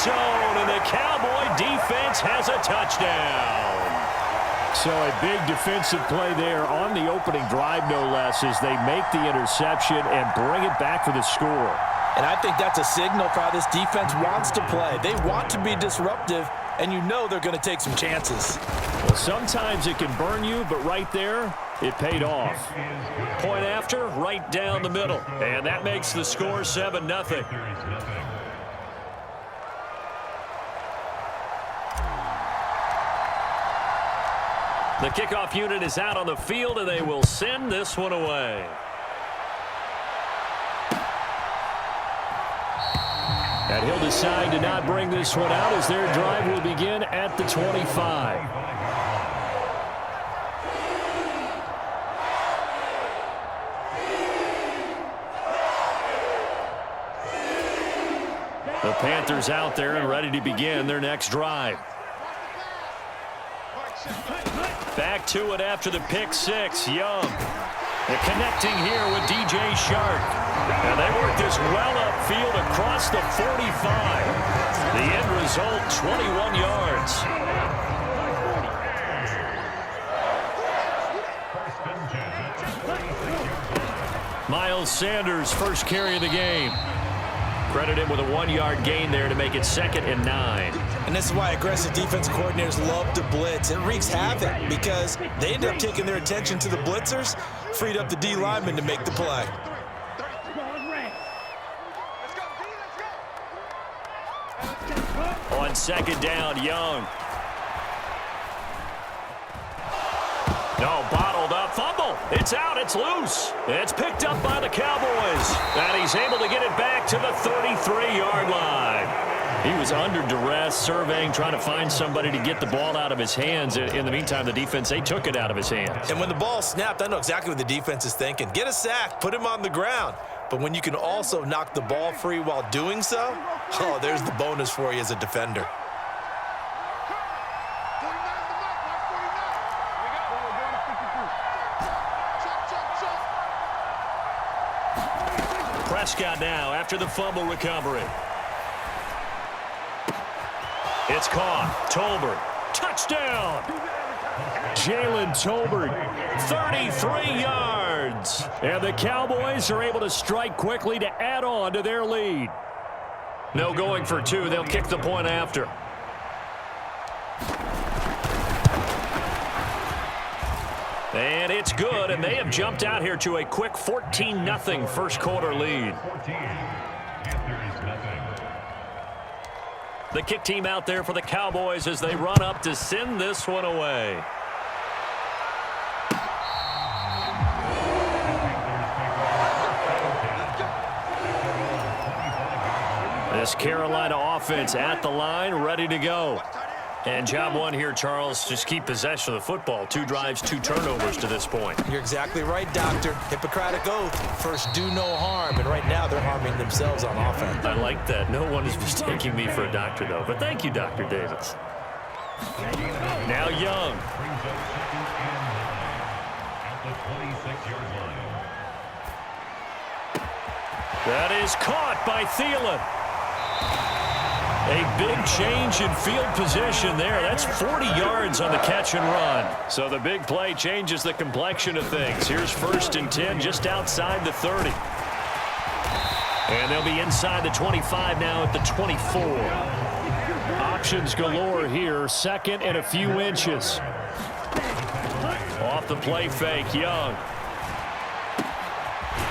zone, and the Cowboy defense has a touchdown. So a big defensive play there on the opening drive, no less, as they make the interception and bring it back for the score. And I think that's a signal for how this defense wants to play. They want to be disruptive, and you know they're going to take some chances. Well, sometimes it can burn you, but right there, it paid off. Point after, right down the middle. And that makes the score 7-0. The kickoff unit is out on the field, and they will send this one away. And he'll decide to not bring this one out as their drive will begin at the 25. The Panthers out there and ready to begin their next drive. Back to it after the pick six. Young. They're connecting here with DJ Shark. And they work this well upfield across the 45. The end result, 21 yards. Miles Sanders, first carry of the game. Credit him with a 1-yard gain there to make it 2nd and 9. And this is why aggressive defensive coordinators love to blitz. It wreaks havoc because they end up taking their attention to the blitzers, freed up the D lineman to make the play. On 2nd down, Young. No, bottled up, fumble. It's out, it's loose. It's picked up by the Cowboys. And he's able to get it back to the 33-yard line. He was under duress, surveying, trying to find somebody to get the ball out of his hands. In the meantime, the defense, they took it out of his hands. And when the ball snapped, I know exactly what the defense is thinking. Get a sack, put him on the ground. But when you can also knock the ball free while doing so, oh, there's the bonus for you as a defender. Prescott now after the fumble recovery. It's caught. Tolbert. Touchdown. Jalen Tolbert. 33 yards. And the Cowboys are able to strike quickly to add on to their lead. No going for 2. They'll kick the point after. And it's good, and they have jumped out here to a quick 14-0 first quarter lead. The kick team out there for the Cowboys as they run up to send this one away. This Carolina offense at the line, ready to go. And job one here, Charles, just keep possession of the football. 2 drives, 2 turnovers to this point. You're exactly right, Doctor. Hippocratic oath. First, do no harm. And right now, they're harming themselves on offense. I like that. No one is mistaking me for a doctor, though. But thank you, Dr. Davis. Now Young. That is caught by Thielen. A big change in field position there. That's 40 yards on the catch and run. So the big play changes the complexion of things. Here's 1st and 10 just outside the 30. And they'll be inside the 25 now at the 24. Options galore here. 2nd and a few inches. Off the play fake, Young.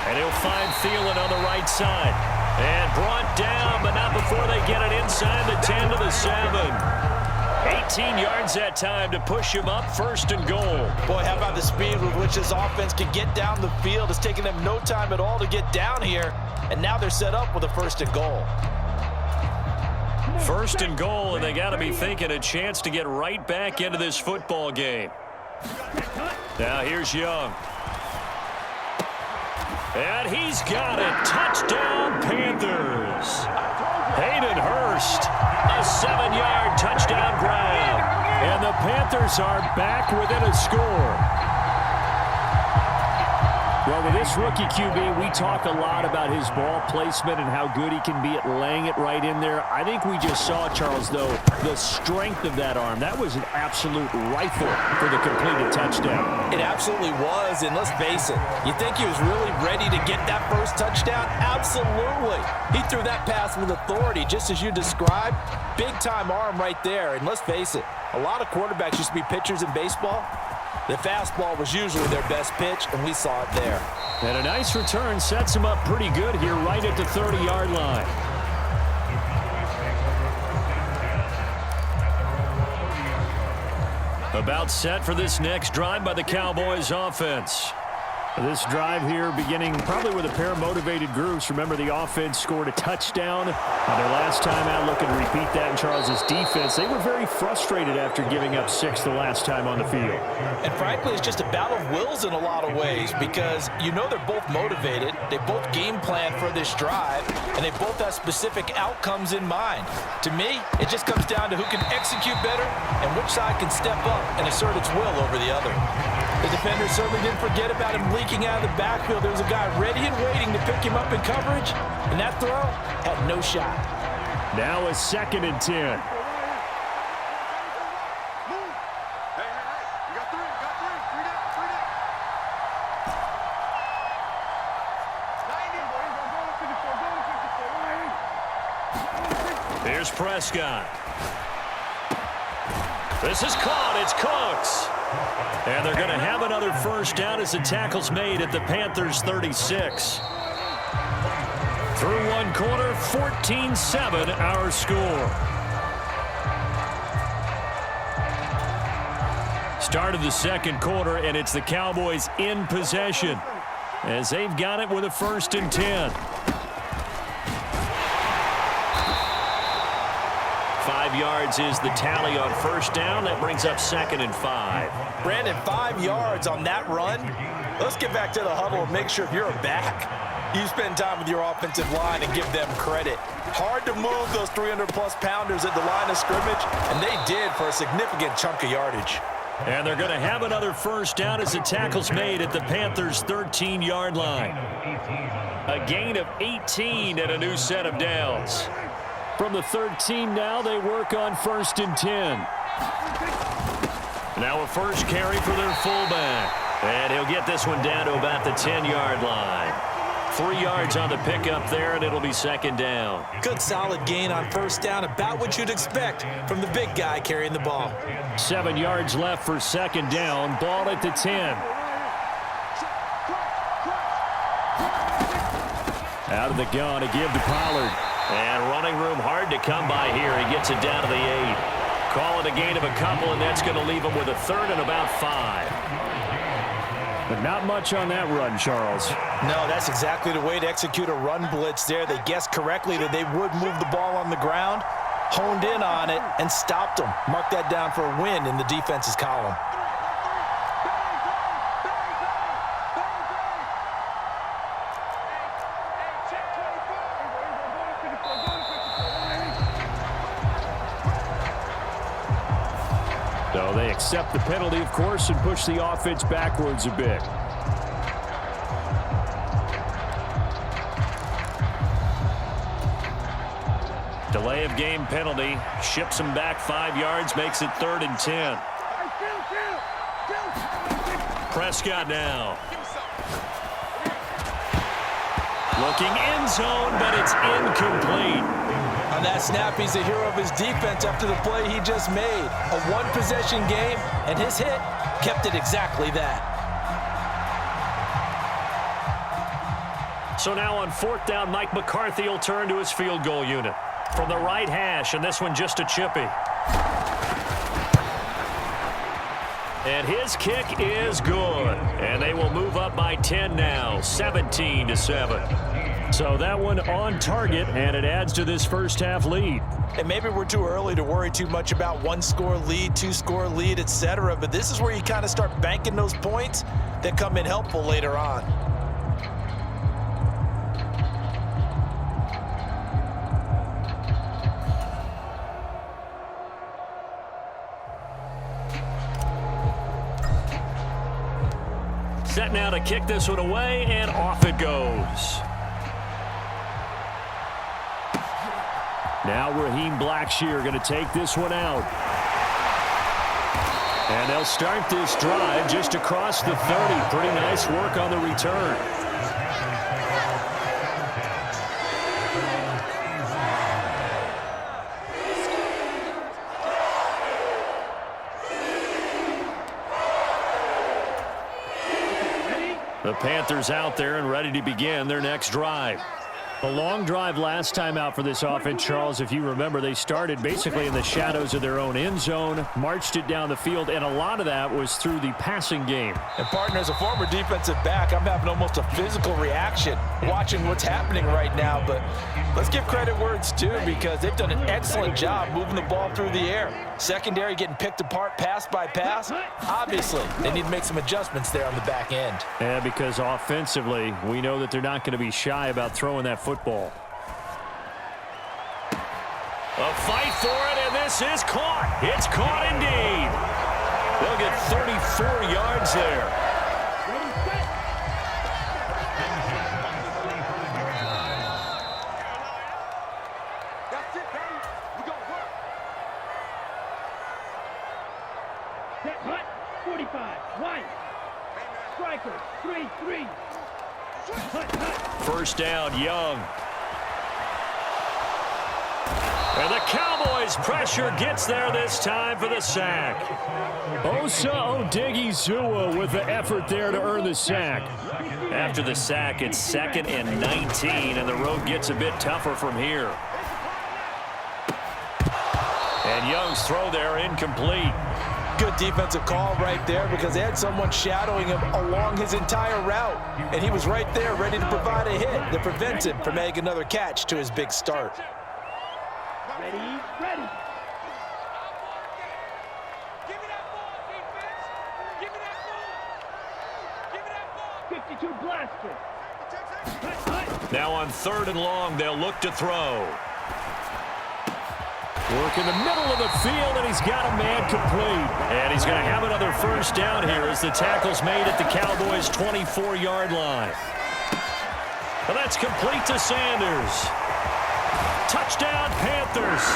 And he'll find Thielen on the right side. And brought down, but not before they get it inside the 10 to the 7. 18 yards that time to push him up 1st and goal. Boy, how about the speed with which this offense can get down the field? It's taken them no time at all to get down here. And now they're set up with a 1st and goal. 1st and goal, and they got to be thinking a chance to get right back into this football game. Now here's Young. And he's got it. Touchdown, Panthers. Hayden Hurst, a 7-yard touchdown grab. And the Panthers are back within a score. Well, with this rookie QB, we talk a lot about his ball placement and how good he can be at laying it right in there. I think we just saw, Charles, though, the strength of that arm. That was an absolute rifle for the completed touchdown. It absolutely was, and let's face it, you think he was really ready to get that first touchdown? Absolutely. He threw that pass with authority, just as you described. Big-time arm right there, and let's face it, a lot of quarterbacks used to be pitchers in baseball. The fastball was usually their best pitch, and we saw it there. And a nice return sets him up pretty good here right at the 30-yard line. About set for this next drive by the Cowboys offense. This drive here beginning probably with a pair of motivated groups. Remember, the offense scored a touchdown on their last time out. Looking to repeat that in Charles's defense. They were very frustrated after giving up 6 the last time on the field. And frankly, it's just a battle of wills in a lot of ways because you know they're both motivated. They both game plan for this drive, and they both have specific outcomes in mind. To me, it just comes down to who can execute better and which side can step up and assert its will over the other. The defender certainly didn't forget about him leaking out of the backfield. There was a guy ready and waiting to pick him up in coverage, and that throw had no shot. Now a 2nd and 10. Here's Prescott. This is caught. It's Cooks. And they're going to have another first down as the tackle's made at the Panthers' 36. Through one quarter, 14-7 our score. Start of the second quarter, and it's the Cowboys in possession as they've got it with a 1st and 10. 5 yards is the tally on first down. That brings up 2nd and 5. Brandon, 5 yards on that run. Let's get back to the huddle and make sure if you're a back, you spend time with your offensive line and give them credit. Hard to move those 300-plus pounders at the line of scrimmage, and they did for a significant chunk of yardage. And they're going to have another first down as the tackle's made at the Panthers' 13-yard line. A gain of 18 and a new set of downs. From the 13 now, they work on 1st and 10. Now a first carry for their fullback. And he'll get this one down to about the 10-yard line. 3 yards on the pickup there, and it'll be 2nd down. Good solid gain on first down, about what you'd expect from the big guy carrying the ball. 7 yards left for 2nd down. Ball at the 10. Out of the gun, a give to Pollard. And running room hard to come by here. He gets it down to the 8. Call it a gain of a couple, and that's going to leave him with a 3rd and about 5. But not much on that run, Charles. No, that's exactly the way to execute a run blitz there. They guessed correctly that they would move the ball on the ground, honed in on it, and stopped them. Mark that down for a win in the defense's column. So they accept the penalty, of course, and push the offense backwards a bit. Delay of game penalty. Ships him back 5 yards, makes it 3rd and 10. Prescott now. Looking end zone, but it's incomplete. On that snap, he's a hero of his defense after the play he just made. A one-possession game, and his hit kept it exactly that. So now on 4th down, Mike McCarthy will turn to his field goal unit. From the right hash, and this one just a chippy. And his kick is good. And they will move up by 10 now, 17-7. So that one on target, and it adds to this first half lead. And maybe we're too early to worry too much about 1-score lead, 2-score lead, etc. But this is where you kind of start banking those points that come in helpful later on. Set now to kick this one away, and off it goes. Now Raheem Blackshear going to take this one out. And they'll start this drive just across the 30. Pretty nice work on the return. The Panthers out there and ready to begin their next drive. A long drive last time out for this offense, Charles. If you remember, they started basically in the shadows of their own end zone, marched it down the field, and a lot of that was through the passing game. And, partner, as a former defensive back, I'm having almost a physical reaction watching what's happening right now. But let's give credit where it's due, because they've done an excellent job moving the ball through the air. Secondary getting picked apart pass by pass. Obviously, they need to make some adjustments there on the back end. Yeah, because offensively, we know that they're not going to be shy about throwing that football. A fight for it, and this is caught. It's caught indeed. They'll get 34 yards there. Hut, 45, white. Striker, 3-3. First down, Young. And the Cowboys pressure gets there this time for the sack. Osa Odighizuwa with the effort there to earn the sack. After the sack, it's 2nd and 19, and the road gets a bit tougher from here. And Young's throw there incomplete. Good defensive call right there, because they had someone shadowing him along his entire route, and he was right there ready to provide a hit that prevents him from making another catch to his big start. Ready, ready. Give me that ball, defense. Give me that ball. Give me that ball. 52 blaster. Now on 3rd and long, they'll look to throw. Work in the middle of the field, and he's got a man complete. And he's going to have another first down here as the tackle's made at the Cowboys' 24-yard line. And that's complete to Sanders. Touchdown, Panthers.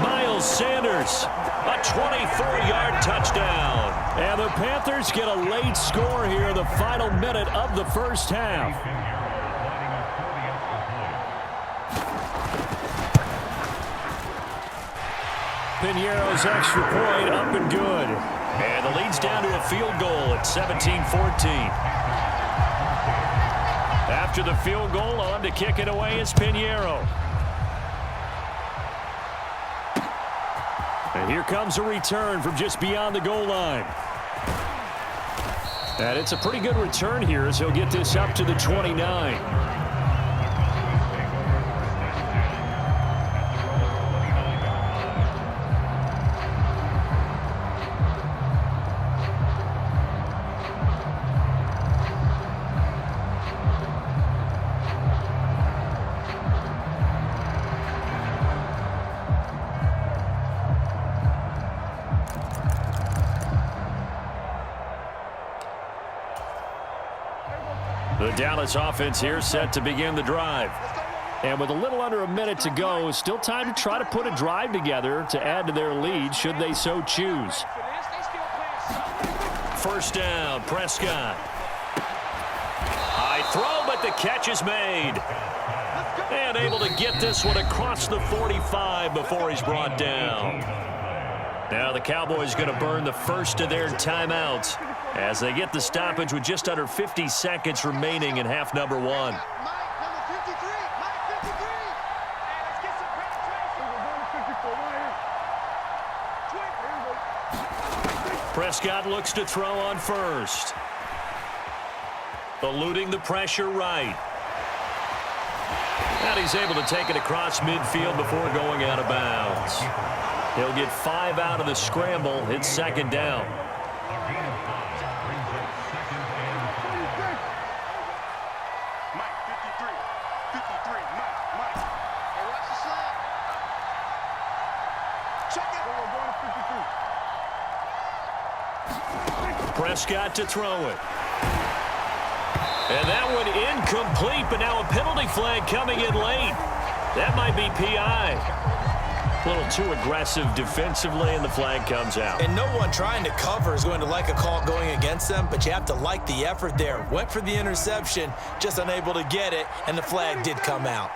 Miles Sanders, a 24-yard touchdown. And the Panthers get a late score here in the final minute of the first half. Piñeiro's extra point up and good. And the lead's down to a field goal at 17-14. After the field goal, on to kick it away is Piñeiro. And here comes a return from just beyond the goal line. And it's a pretty good return here as he'll get this up to the 29. The Dallas offense here set to begin the drive. And with a little under a minute to go, still time to try to put a drive together to add to their lead should they so choose. First down, Prescott. High throw, but the catch is made. And able to get this one across the 45 before he's brought down. Now the Cowboys going to burn the first of their timeouts as they get the stoppage with just under 50 seconds remaining in half number 1. Prescott looks to throw on first. Eluding the pressure right. And he's able to take it across midfield before going out of bounds. He'll get 5 out of the scramble. It's second down. Prescott to throw it. And that one incomplete, but now a penalty flag coming in late. That might be PI. A little too aggressive defensively, and the flag comes out. And no one trying to cover is going to like a call going against them, but you have to like the effort there. Went for the interception, just unable to get it, and the flag did come out.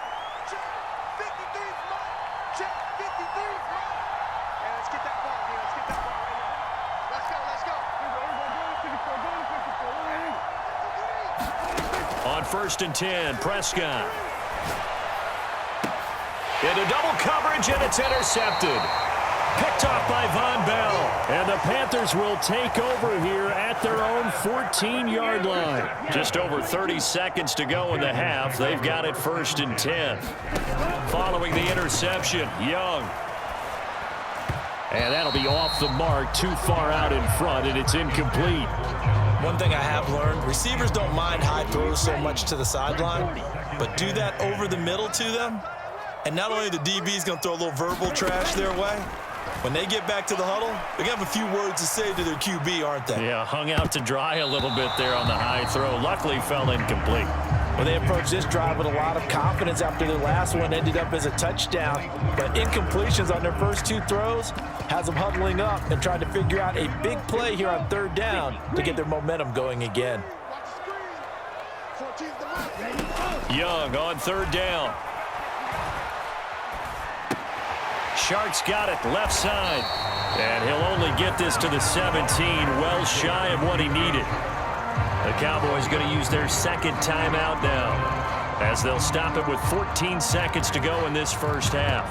On 1st and 10, Prescott. Into double coverage, and it's intercepted. Picked off by Von Bell. And the Panthers will take over here at their own 14-yard line. Just over 30 seconds to go in the half. They've got it 1st and 10. Following the interception, Young. And that'll be off the mark, too far out in front, and it's incomplete. One thing I have learned, receivers don't mind high throws so much to the sideline, but do that over the middle to them, and not only the DB's going to throw a little verbal trash their way, when they get back to the huddle, they're going to have a few words to say to their QB, aren't they? Yeah, hung out to dry a little bit there on the high throw. Luckily fell incomplete. Well, they approached this drive with a lot of confidence after their last one ended up as a touchdown. But incompletions on their first 2 throws has them huddling up and trying to figure out a big play here on 3rd down to get their momentum going again. Young on 3rd down. Shark's got it left side. And he'll only get this to the 17, well shy of what he needed. The Cowboys going to use their 2nd timeout now, as they'll stop it with 14 seconds to go in this first half.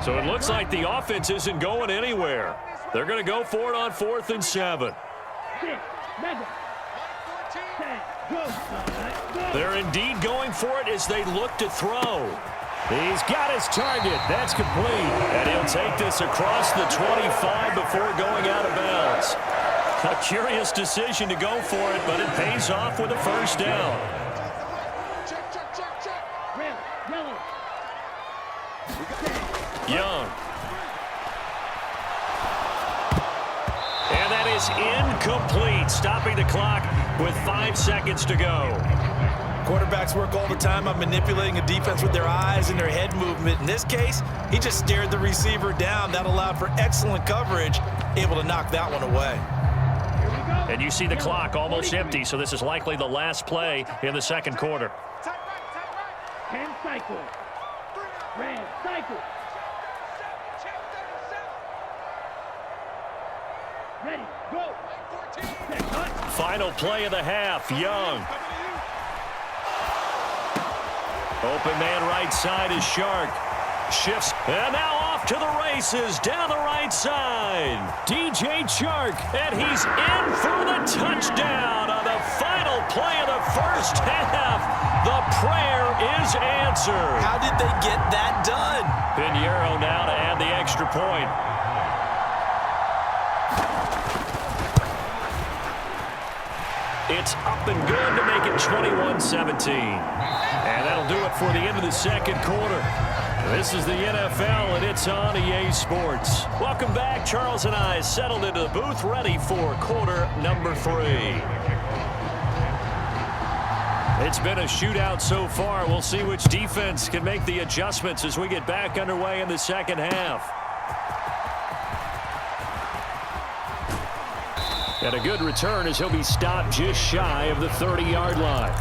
So it looks like the offense isn't going anywhere. They're going to go for it on 4th and 7. They're indeed going for it as they look to throw. He's got his target. That's complete. And he'll take this across the 25 before going out of bounds. A curious decision to go for it, but it pays off with a 1st down. Young. And that is incomplete, stopping the clock with 5 seconds to go. Quarterbacks work all the time on manipulating a defense with their eyes and their head movement. In this case, he just stared the receiver down. That allowed for excellent coverage, able to knock that one away. And you see the clock almost empty, so this is likely the last play in the 2nd quarter. 10 cycle. Red cycle. Ready, go. Final play of the half, Young. Open man right side is Shark. Shifts, and now off to the races down the right side. DJ Chark. And he's in for the touchdown on the final play of the first half. The prayer is answered. How did they get that done? Pinheiro now to add the extra point. It's up and good to make it 21-17. And that'll do it for the end of the 2nd quarter. This is the NFL, and it's on EA Sports. Welcome back. Charles and I settled into the booth, ready for quarter number 3. It's been a shootout so far. We'll see which defense can make the adjustments as we get back underway in the 2nd half. And a good return as he'll be stopped just shy of the 30-yard line.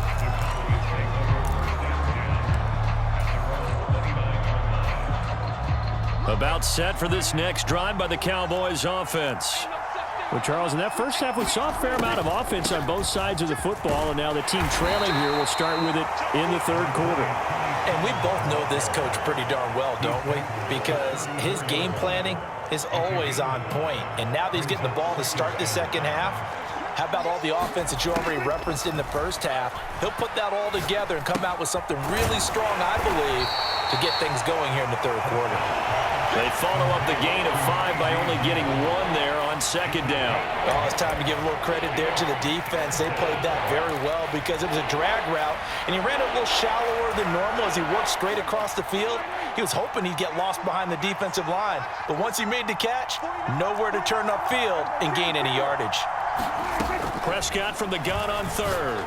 About set for this next drive by the Cowboys offense. Well, Charles, in that first half, we saw a fair amount of offense on both sides of the football, and now the team trailing here will start with it in the 3rd quarter. And we both know this coach pretty darn well, don't we? Because his game planning is always on point. And now that he's getting the ball to start the 2nd half, how about all the offense that you already referenced in the first half? He'll put that all together and come out with something really strong, I believe, to get things going here in the 3rd quarter. They follow up the gain of 5 by only getting 1 there on second down. Oh, it's time to give a little credit there to the defense. They played that very well because it was a drag route, and he ran a little shallower than normal as he worked straight across the field. He was hoping he'd get lost behind the defensive line, but once he made the catch, nowhere to turn upfield and gain any yardage. Prescott from the gun on third.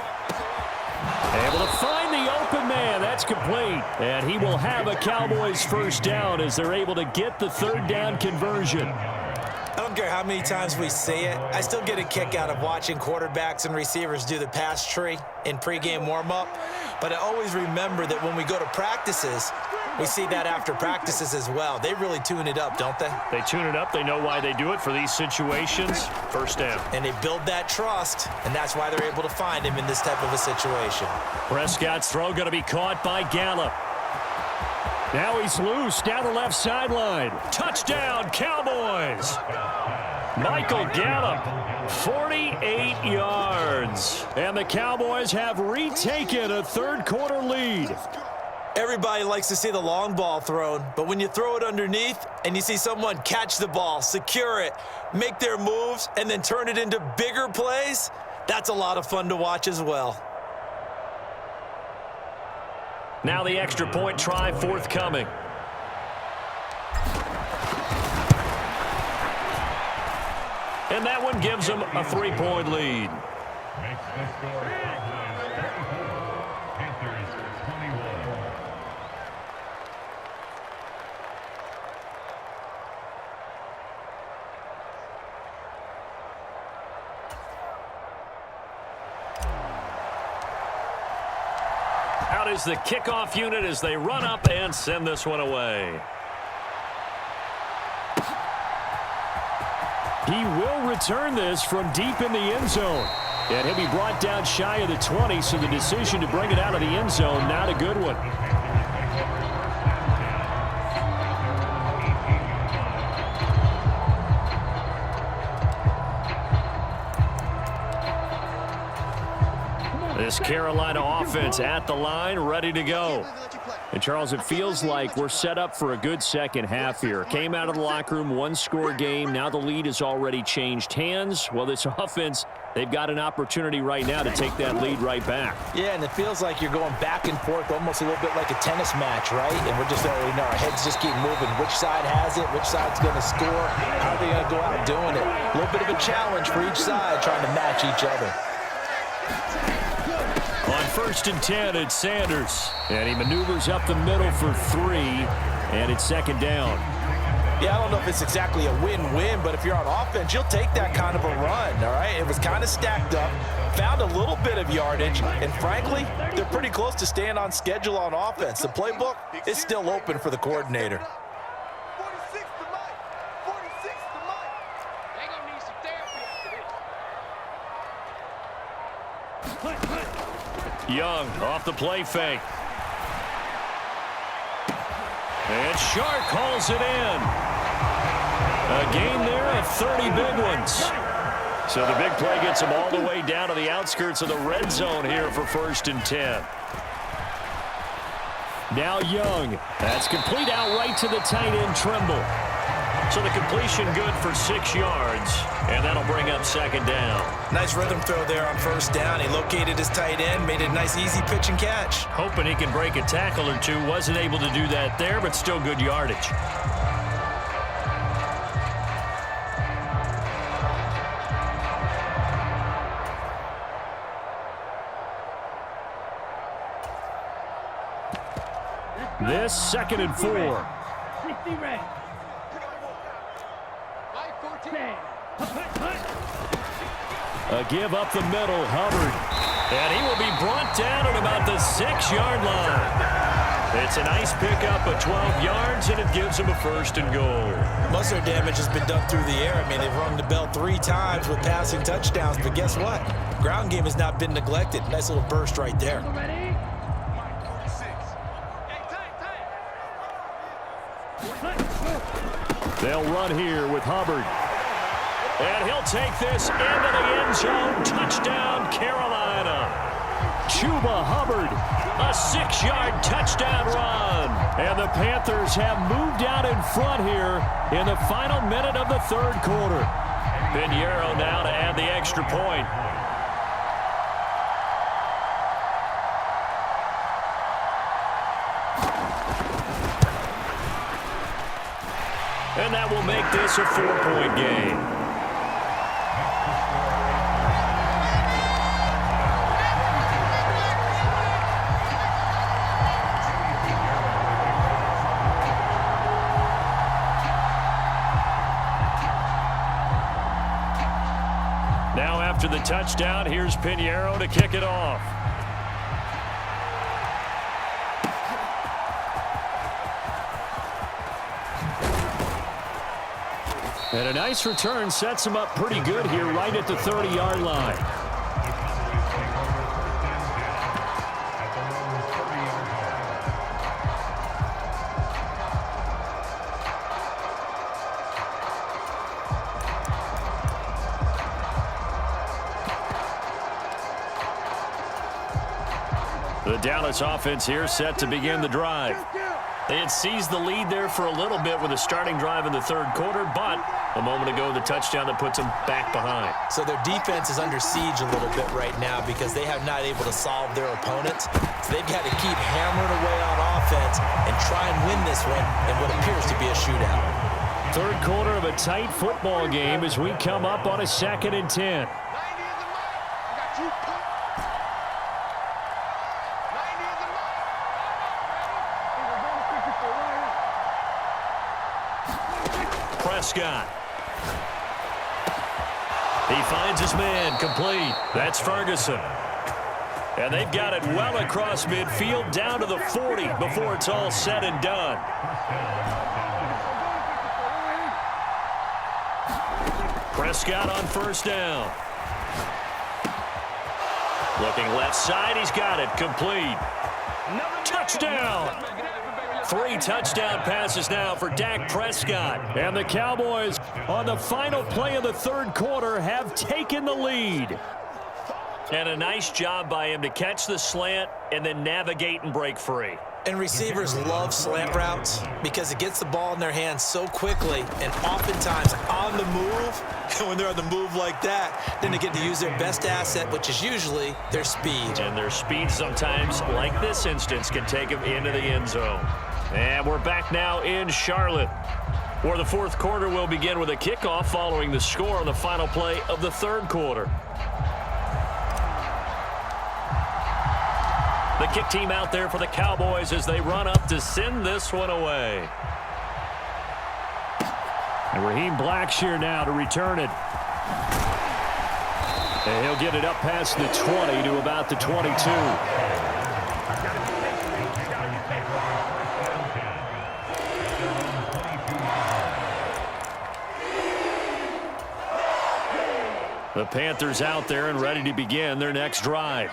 Able to find the open man. That's complete. And he will have a Cowboys first down as they're able to get the third down conversion. I don't care how many times we say it, I still get a kick out of watching quarterbacks and receivers do the pass tree in pregame warm-up. But I always remember that when we go to practices, we see that after practices as well. They really tune it up, don't they? They tune it up. They know why they do it for these situations. First down. And they build that trust, and that's why they're able to find him in this type of a situation. Prescott's throw going to be caught by Gallup. Now he's loose down the left sideline. Touchdown, Cowboys. Michael Gallup, 48 yards. And the Cowboys have retaken a third-quarter lead. Everybody likes to see the long ball thrown, but when you throw it underneath and you see someone catch the ball, secure it, make their moves, and then turn it into bigger plays, that's a lot of fun to watch as well. Now the extra point try forthcoming. And that one gives them a 3-point lead. Panthers 21. Out is the kickoff unit as they run up and send this one away. He will return this from deep in the end zone. And he'll be brought down shy of the 20, so the decision to bring it out of the end zone, not a good one. This Carolina offense at the line, ready to go. And, Charles, it feels like we're set up for a good second half here. Came out of the locker room, one-score game. Now the lead has already changed hands. Well, this offense, they've got an opportunity right now to take that lead right back. Yeah, and it feels like you're going back and forth almost a little bit like a tennis match, right? And we're just, our heads just keep moving. Which side has it? Which side's going to score? How are they going to go out doing it? A little bit of a challenge for each side trying to match each other. On 1st and 10, it's Sanders. And he maneuvers up the middle for 3, and it's second down. Yeah, I don't know if it's exactly a win-win, but if you're on offense, you'll take that kind of a run, all right? It was kind of stacked up, found a little bit of yardage, and frankly, they're pretty close to staying on schedule on offense. The playbook is still open for the coordinator. 46 to Mike. 46 to Mike. They gonna need some therapy after this. Young off the play fake. And Shark hauls it in. A gain there of 30 big ones. So the big play gets them all the way down to the outskirts of the red zone here for 1st and 10. Now Young. That's complete out right to the tight end, Trimble. So the completion good for 6 yards, and that'll bring up second down. Nice rhythm throw there on 1st down. He located his tight end, made it a nice easy pitch and catch. Hoping he can break a tackle or two. Wasn't able to do that there, but still good yardage. This 2nd and 4. 60 ready. A give up the middle, Hubbard. And he will be brought down at about the 6-yard line. It's a nice pickup of 12 yards, and it gives him a 1st and goal. Most of their damage has been done through the air. I mean, they've rung the bell 3 times with passing touchdowns, but guess what? Ground game has not been neglected. Nice little burst right there. Ready? 46. Hey, tight. They'll run here with Hubbard. And he'll take this into the end zone. Touchdown, Carolina. Chuba Hubbard. A 6-yard touchdown run. And the Panthers have moved out in front here in the final minute of the third quarter. Pinheiro now to add the extra point. And that will make this a 4-point game. Now after the touchdown, here's Pinheiro to kick it off. And a nice return sets him up pretty good here right at the 30-yard line. The Dallas offense here set to begin the drive. They had seized the lead there for a little bit with a starting drive in the third quarter, but a moment ago the touchdown that puts them back behind. So their defense is under siege a little bit right now because they have not able to solve their opponents. So they've got to keep hammering away on offense and try and win this one in what appears to be a shootout. Third quarter of a tight football game as we come up on a 2nd and 10. Prescott. He finds his man complete. That's Ferguson. And they've got it well across midfield down to the 40 before it's all said and done. Prescott on first down. Looking left side, he's got it complete. Touchdown! 3 touchdown passes now for Dak Prescott. And the Cowboys, on the final play of the third quarter, have taken the lead. And a nice job by him to catch the slant and then navigate and break free. And receivers love slant routes because it gets the ball in their hands so quickly and oftentimes on the move. And when they're on the move like that, then they get to use their best asset, which is usually their speed. And their speed sometimes, like this instance, can take them into the end zone. And we're back now in Charlotte, where the fourth quarter will begin with a kickoff following the score on the final play of the third quarter. The kick team out there for the Cowboys as they run up to send this one away. And Raheem Blackshear now to return it. And he'll get it up past the 20 to about the 22. The Panthers out there and ready to begin their next drive.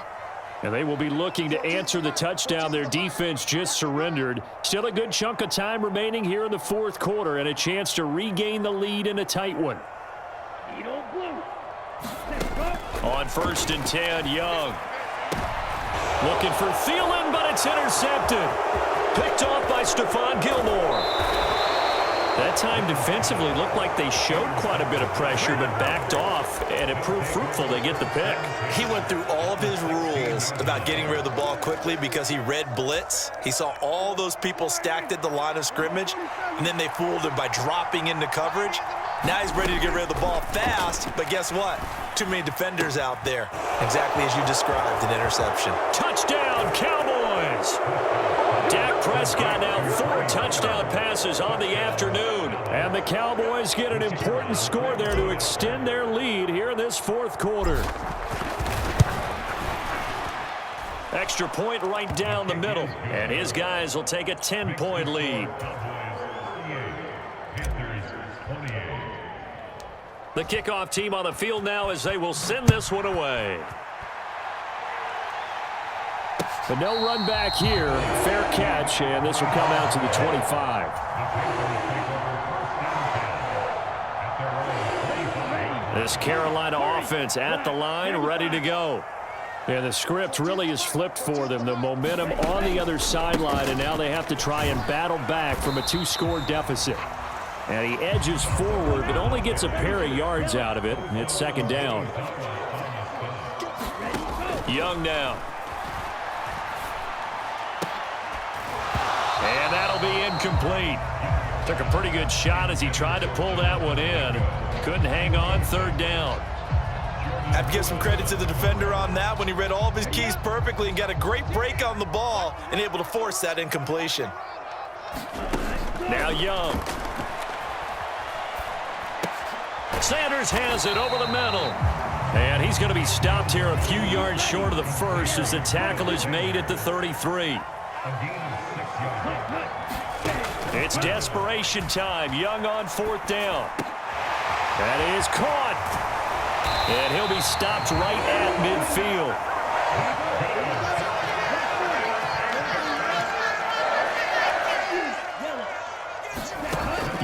And they will be looking to answer the touchdown their defense just surrendered. Still a good chunk of time remaining here in the fourth quarter and a chance to regain the lead in a tight one. On 1st and 10, Young. Looking for Thielen, but it's intercepted. Picked off by Stephon Gilmore. That time defensively looked like they showed quite a bit of pressure but backed off, and it proved fruitful. They get the pick. He went through all of his rules about getting rid of the ball quickly because he read blitz. He saw all those people stacked at the line of scrimmage, and then they fooled him by dropping into coverage. Now he's ready to get rid of the ball fast, but guess what? Too many defenders out there. Exactly as you described, an interception. Touchdown, Cowboys! Dak Prescott now 4 touchdown passes on the afternoon. And the Cowboys get an important score there to extend their lead here in this fourth quarter. Extra point right down the middle. And his guys will take a 10-point lead. The kickoff team on the field now as they will send this one away. But no run back here. Fair catch, and this will come out to the 25. This Carolina offense at the line, ready to go. And the script really is flipped for them. The momentum on the other sideline, and now they have to try and battle back from a 2-score deficit. And he edges forward, but only gets a pair of yards out of it. It's second down. Young now. And that'll be incomplete. Took a pretty good shot as he tried to pull that one in. Couldn't hang on, third down. I have to give some credit to the defender on that when he read all of his keys perfectly and got a great break on the ball and able to force that incompletion. Now Young. Sanders has it over the middle. And he's going to be stopped here a few yards short of the first as the tackle is made at the 33. It's desperation time. Young on fourth down. That is caught. And he'll be stopped right at midfield.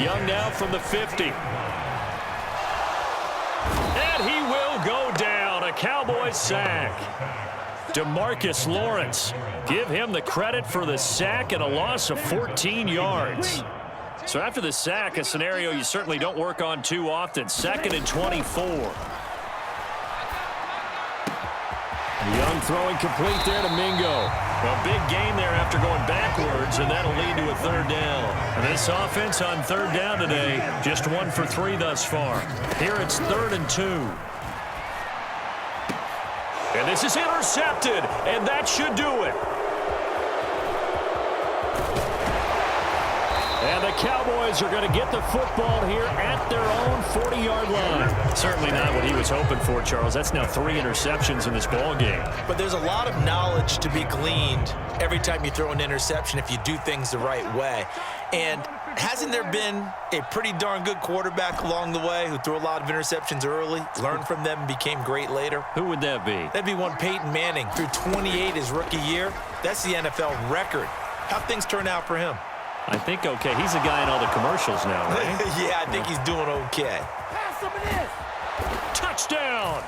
Young now from the 50. And he will go down. A Cowboys sack. DeMarcus Lawrence. Give him the credit for the sack and a loss of 14 yards. So after the sack, a scenario you certainly don't work on too often. 2nd and 24. Young throwing complete there to Mingo. A big gain there after going backwards, and that'll lead to a third down. And this offense on third down today, just 1 for 3 thus far. Here it's 3rd and 2. And this is intercepted, and that should do it. And the Cowboys are going to get the football here at their own 40-yard line. Certainly not what he was hoping for, Charles. That's now 3 interceptions in this ball game. But there's a lot of knowledge to be gleaned every time you throw an interception if you do things the right way. And hasn't there been a pretty darn good quarterback along the way who threw a lot of interceptions early, learned from them, and became great later? Who would that be? That'd be one Peyton Manning. Threw 28 his rookie year. That's the NFL record. How'd things turn out for him? I think okay. He's a guy in all the commercials now, right? Yeah, I think he's doing okay. Pass some of this. Touchdown!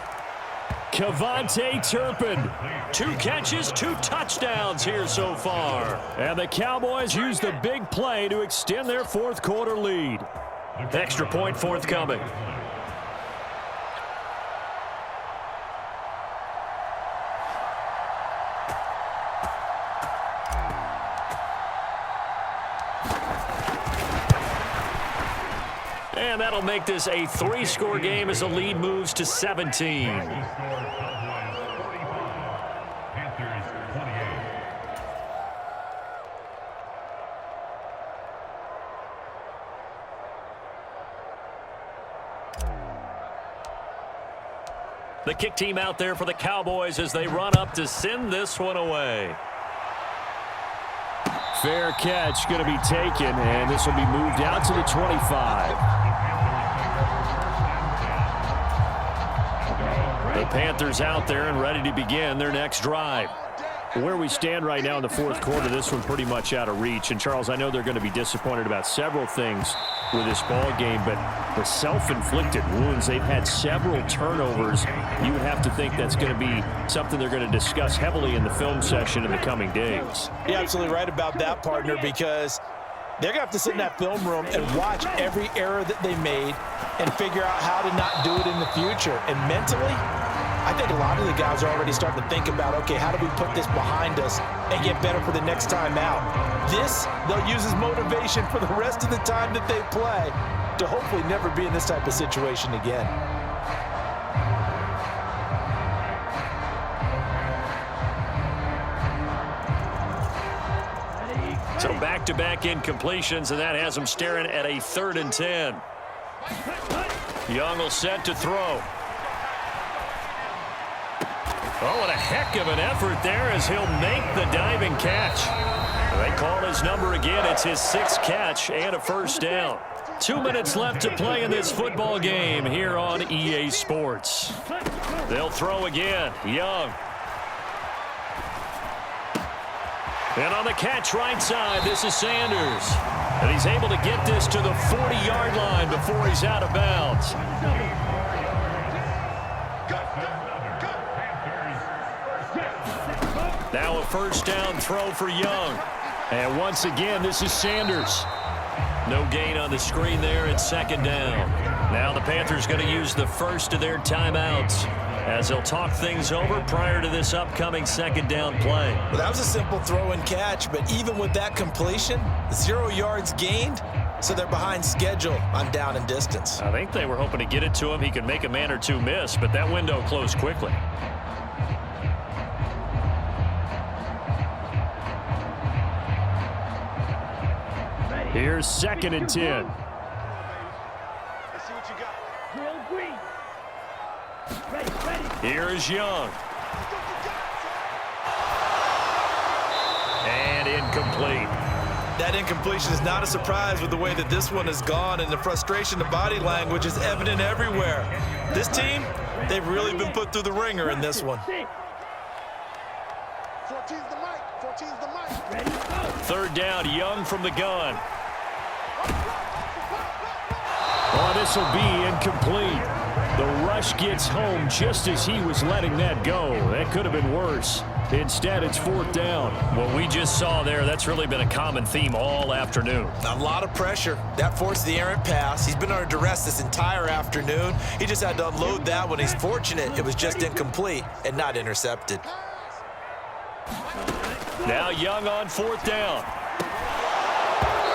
Kevontae Turpin. 2 catches, 2 touchdowns here so far. And the Cowboys use the big play to extend their fourth quarter lead. Extra point forthcoming. And that'll make this a 3-score game as the lead moves to 17. The kick team out there for the Cowboys as they run up to send this one away. Fair catch going to be taken, and this will be moved out to the 25. The Panthers out there and ready to begin their next drive. Where we stand right now in the fourth quarter, this one pretty much out of reach. And, Charles, I know they're going to be disappointed about several things with this ball game, but the self-inflicted wounds, they've had several turnovers. You would have to think that's going to be something they're going to discuss heavily in the film session in the coming days. You're absolutely right about that, partner, because they're going to have to sit in that film room and watch every error that they made and figure out how to not do it in the future. And mentally, I think a lot of the guys are already starting to think about, okay, how do we put this behind us and get better for the next time out? This, they'll use as motivation for the rest of the time that they play to hopefully never be in this type of situation again. So back-to-back incompletions, and that has them staring at a 3rd and 10. Young will set to throw. Oh, what a heck of an effort there as he'll make the diving catch. They call his number again. It's his 6th catch and a first down. 2 minutes left to play in this football game here on EA Sports. They'll throw again. Young. And on the catch right side, this is Sanders. And he's able to get this to the 40-yard line before he's out of bounds. Now a first down throw for Young. And once again, this is Sanders. No gain on the screen there at second down. Now the Panthers going to use the first of their timeouts as they'll talk things over prior to this upcoming second down play. Well, that was a simple throw and catch, but even with that completion, 0 yards gained, so they're behind schedule on down and distance. I think they were hoping to get it to him. He could make a man or two miss, but that window closed quickly. Here's 2nd and 10. Let's see what you got. Drill green. Ready. Here is Young. And incomplete. That incompletion is not a surprise with the way that this one has gone, and the frustration, the body language is evident everywhere. This team, they've really been put through the ringer in this one. 14's the mic. 14's the mic. Ready, go. Third down, Young from the gun. Oh, this will be incomplete. The rush gets home just as he was letting that go. That could have been worse. Instead, it's 4th down. What we just saw there, that's really been a common theme all afternoon. A lot of pressure. That forced the errant pass. He's been under duress this entire afternoon. He just had to unload that one. He's fortunate it was just incomplete and not intercepted. Now Young on 4th down.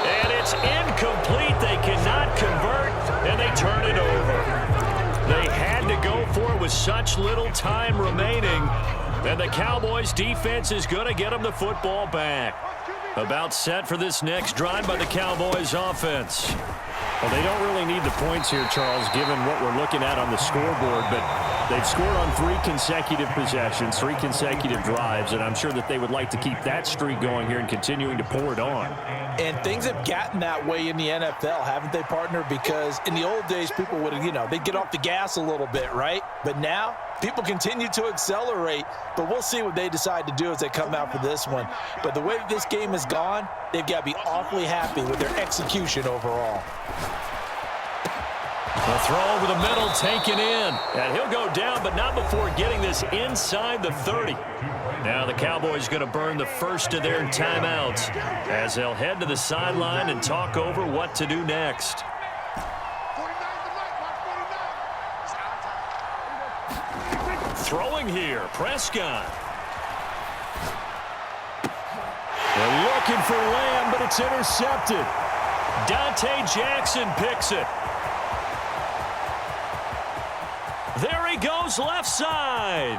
And it's incomplete. They cannot convert, and they turn it over. They had to go for it with such little time remaining. And the Cowboys defense is going to get them the football back. About set for this next drive by the Cowboys offense. Well, they don't really need the points here, Charles, given what we're looking at on the scoreboard, but they've scored on 3 consecutive possessions, 3 consecutive drives, and I'm sure that they would like to keep that streak going here and continuing to pour it on. And things have gotten that way in the NFL, haven't they, partner? Because in the old days, people would, they'd get off the gas a little bit, right? But now, people continue to accelerate, but we'll see what they decide to do as they come out for this one. But the way this game has gone, they've got to be awfully happy with their execution overall. The throw over the middle taken in. And he'll go down, but not before getting this inside the 30. Now the Cowboys going to burn the first of their timeouts as they'll head to the sideline and talk over what to do next. 49's the mic. Mark 49. Throwing here, Prescott. They're looking for Lamb, but it's intercepted. Dante Jackson picks it. There he goes left side.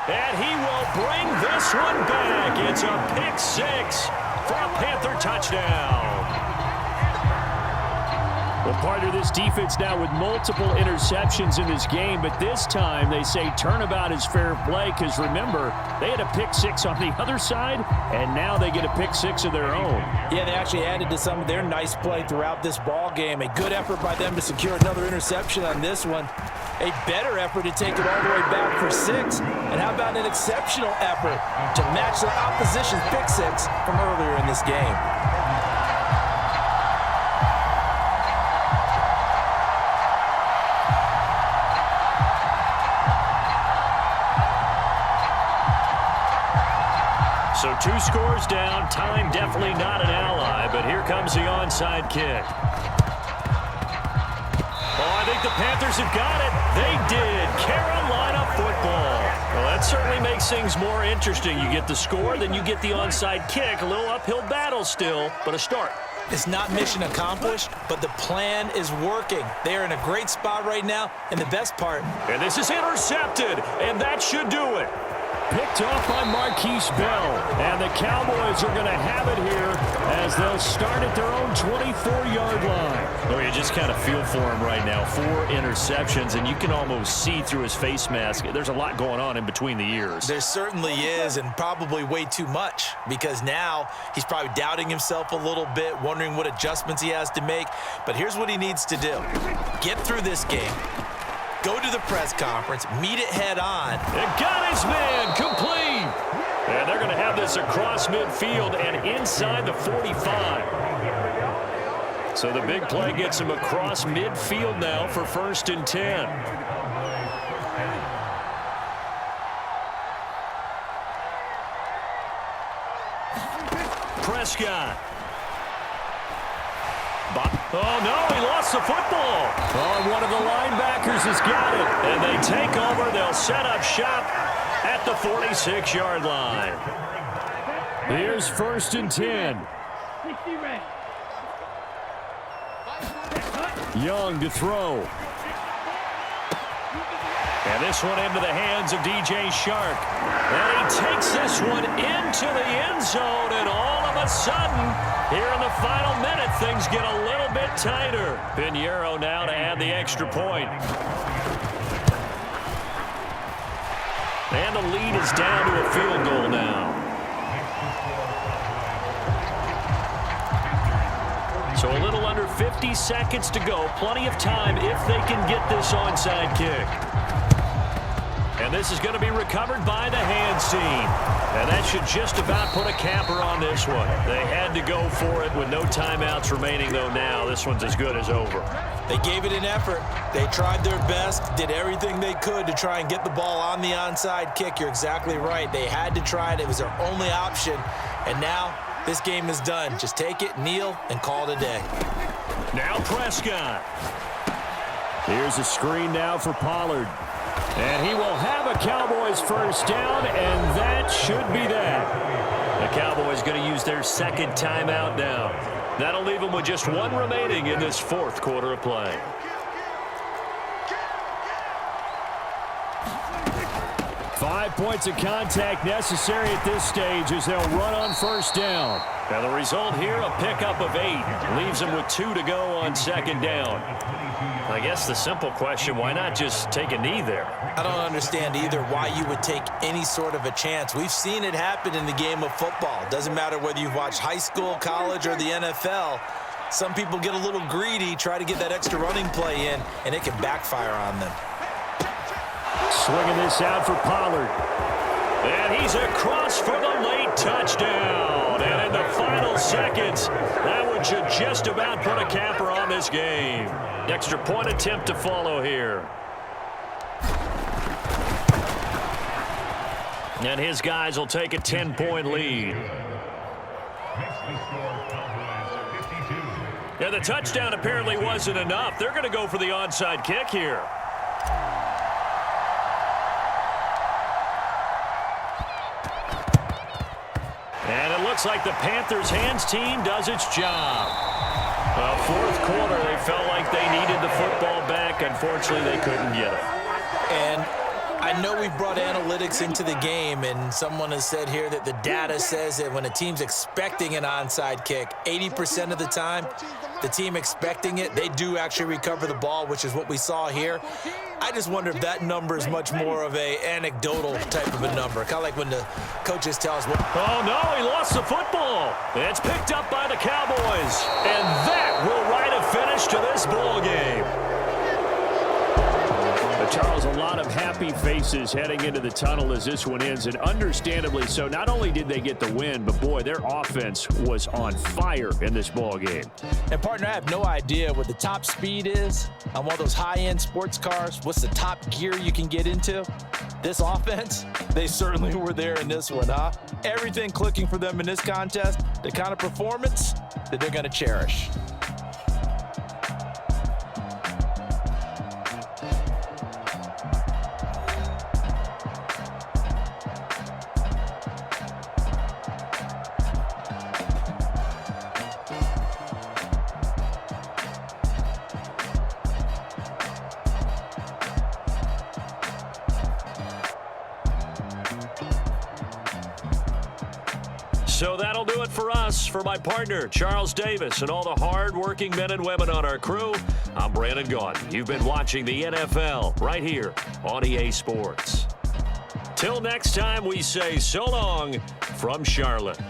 And he will bring this one back. It's a pick 6 for a Panther touchdown. Well, part of this defense now with multiple interceptions in this game, but this time they say turnabout is fair play because, remember, they had a pick 6 on the other side, and now they get a pick 6 of their own. Yeah, they actually added to some of their nice play throughout this ball game. A good effort by them to secure another interception on this one. A better effort to take it all the way back for 6. And how about an exceptional effort to match their opposition's pick 6 from earlier in this game? So 2 scores down. Time definitely not an ally, but here comes the onside kick. Oh, I think the Panthers have got it. They did. Carolina football. Well, that certainly makes things more interesting. You get the score, then you get the onside kick. A little uphill battle still, but a start. It's not mission accomplished, but the plan is working. They are in a great spot right now, and the best part. And this is intercepted, and that should do it. Picked off by Marquise Bell, and the Cowboys are going to have it here as they'll start at their own 24-yard line. Oh, you just kind of feel for him right now. 4 interceptions, and you can almost see through his face mask. There's a lot going on in between the ears. There certainly is, and probably way too much, because now he's probably doubting himself a little bit, wondering what adjustments he has to make. But here's what he needs to do. Get through this game. Go to the press conference, meet it head on. And got his man complete. And they're going to have this across midfield and inside the 45. So the big play gets him across midfield now for 1st and 10. Prescott. Oh, no, he lost the football. Oh, and one of the linebackers has got it. And they take over. They'll set up shop at the 46-yard line. Here's 1st and 10. Young to throw. And this one into the hands of DJ Shark. And he takes this one into the end zone, and all of a sudden, here in the final minute, things get a little bit tighter. Pinheiro now to add the extra point. And the lead is down to a field goal now. So a little under 50 seconds to go. Plenty of time if they can get this onside kick. And this is going to be recovered by the hands team. And that should just about put a capper on this one. They had to go for it with no timeouts remaining, though now this one's as good as over. They gave it an effort. They tried their best, did everything they could to try and get the ball on the onside kick. You're exactly right. They had to try it. It was their only option. And now this game is done. Just take it, kneel, and call it a day. Now Prescott. Here's a screen now for Pollard. And he will have a Cowboys first down, and that should be that. The Cowboys going to use their second timeout now. That'll leave them with just one remaining in this 4th quarter of play. Five points of contact necessary at this stage as they'll run on first down. And the result here, a pickup of 8. Leaves them with 2 to go on 2nd down. I guess the simple question, why not just take a knee there? I don't understand either why you would take any sort of a chance. We've seen it happen in the game of football. Doesn't matter whether you've watched high school, college, or the NFL. Some people get a little greedy, try to get that extra running play in, and it can backfire on them. Swinging this out for Pollard. And he's across for the late touchdown. And in the final seconds, that one should just about put a capper on this game. Extra point attempt to follow here. And his guys will take a 10-point lead. Yeah, the touchdown apparently wasn't enough. They're going to go for the onside kick here. And it looks like the Panthers hands team does its job. 4th quarter, they felt like they needed the football back. Unfortunately, they couldn't get it. And I know we've brought analytics into the game, and someone has said here that the data says that when a team's expecting an onside kick, 80% of the time, the team expecting it, they do actually recover the ball, which is what we saw here. I just wonder if that number is much more of a anecdotal type of a number, kind of like when the coaches tell us. Oh, no, he lost the football. It's picked up by the Cowboys. And that will write a finish to this ball game. But Charles, a lot of happy faces heading into the tunnel as this one ends, and understandably so. Not only did they get the win, but boy, their offense was on fire in this ball game. And partner, I have no idea what the top speed is on one of those high-end sports cars. What's the top gear you can get into? This offense, they certainly were there in this one, huh? Everything clicking for them in this contest, the kind of performance that they're going to cherish. So that'll do it for us. For my partner, Charles Davis, and all the hard-working men and women on our crew, I'm Brandon Gaudin. You've been watching the NFL right here on EA Sports. Till next time, we say so long from Charlotte.